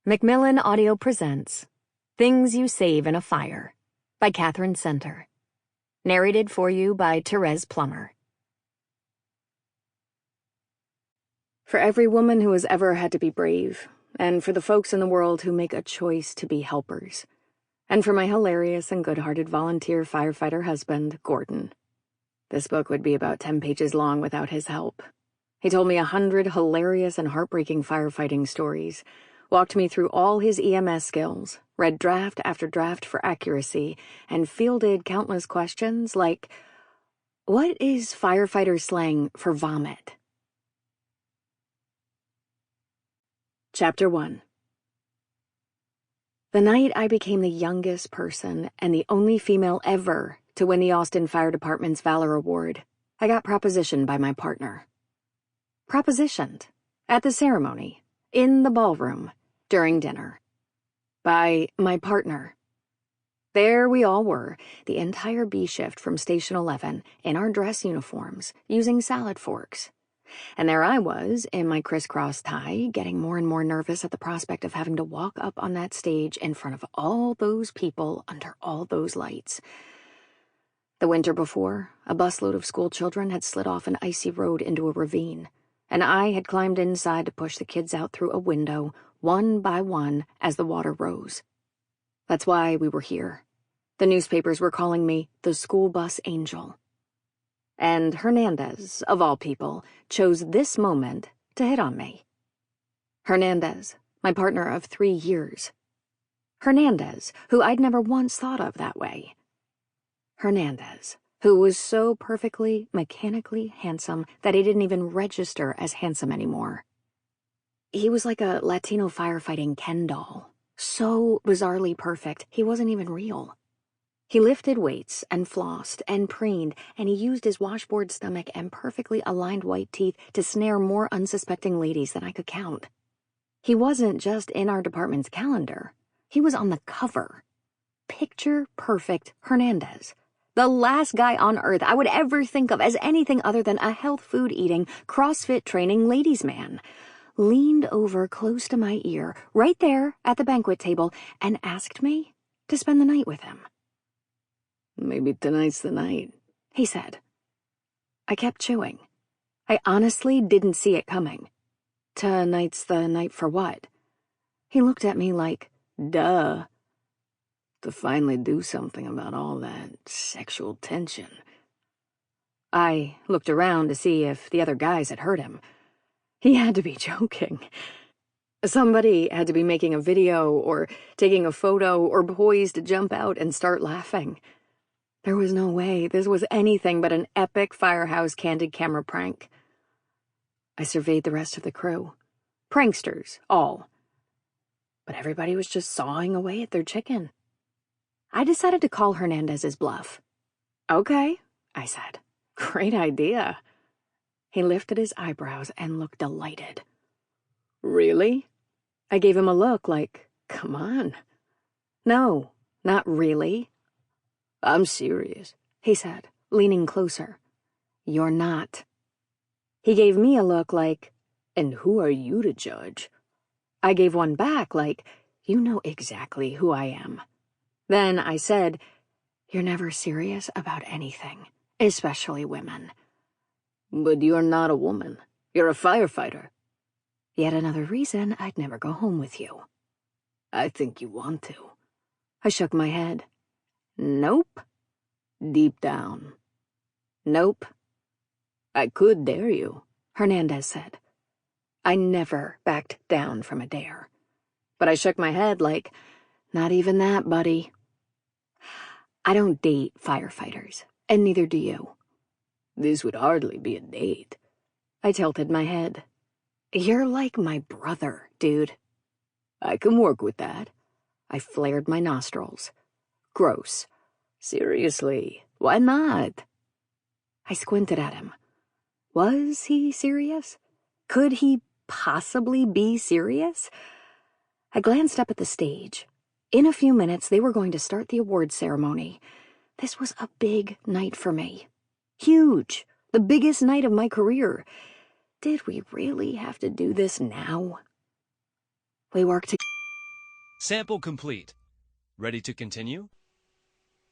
Macmillan Audio presents Things You Save in a Fire by Katherine. Narrated for you by Therese Plummer. For every woman who has ever had to be brave, and for the folks in the world who make a choice to be helpers, and for my hilarious and good-hearted volunteer firefighter husband, Gordon. This book would be about 10 pages long without his help. He told me 100 hilarious and heartbreaking firefighting stories, walked me through all his EMS skills, read draft after draft for accuracy, and fielded countless questions like, what is firefighter slang for vomit? Chapter 1. The night I became the youngest person and the only female ever to win the Austin Fire Department's Valor Award, I got propositioned by my partner. Propositioned. At the ceremony. In the ballroom. During dinner. By my partner. There we all were, the entire B shift from Station 11, in our dress uniforms, using salad forks. And there I was, in my crisscross tie, getting more and more nervous at the prospect of having to walk up on that stage in front of all those people under all those lights. The winter before, a busload of school children had slid off an icy road into a ravine, and I had climbed inside to push the kids out through a window, one by one, as the water rose. That's why we were here. The newspapers were calling me the school bus angel. And Hernandez, of all people, chose this moment to hit on me. Hernandez, my partner of 3 years. Hernandez, who I'd never once thought of that way. Hernandez, who was so perfectly, mechanically handsome that he didn't even register as handsome anymore. He was like a Latino firefighting Ken doll. So bizarrely perfect, he wasn't even real. He lifted weights and flossed and preened, and he used his washboard stomach and perfectly aligned white teeth to snare more unsuspecting ladies than I could count. He wasn't just in our department's calendar. He was on the cover. Picture-perfect Hernandez. The last guy on earth I would ever think of as anything other than a health food eating, CrossFit training ladies' man. Leaned over close to my ear, right there at the banquet table, and asked me to spend the night with him. Maybe tonight's the night, he said. I kept chewing. I honestly didn't see it coming. Tonight's the night for what? He looked at me like, duh. To finally do something about all that sexual tension. I looked around to see if the other guys had heard him. He had to be joking. Somebody had to be making a video or taking a photo or poised to jump out and start laughing. There was no way this was anything but an epic firehouse candid camera prank. I surveyed the rest of the crew. Pranksters, all. But everybody was just sawing away at their chicken. I decided to call Hernandez's bluff. Okay, I said. Great idea. He lifted his eyebrows and looked delighted. Really? I gave him a look like, come on. No, not really. I'm serious, he said, leaning closer. You're not. He gave me a look like, and who are you to judge? I gave one back like, you know exactly who I am. Then I said, you're never serious about anything, especially women. But you're not a woman. You're a firefighter. Yet another reason I'd never go home with you. I think you want to. I shook my head. Nope. Deep down. Nope. I could dare you, Hernandez said. I never backed down from a dare. But I shook my head like, not even that, buddy. I don't date firefighters, and neither do you. This would hardly be a date. I tilted my head. You're like my brother, dude. I can work with that. I flared my nostrils. Gross. Seriously, why not? I squinted at him. Was he serious? Could he possibly be serious? I glanced up at the stage. In a few minutes, they were going to start the awards ceremony. This was a big night for me. Huge. The biggest night of my career. Did we really have to do this now? We worked together. Sample complete. Ready to continue?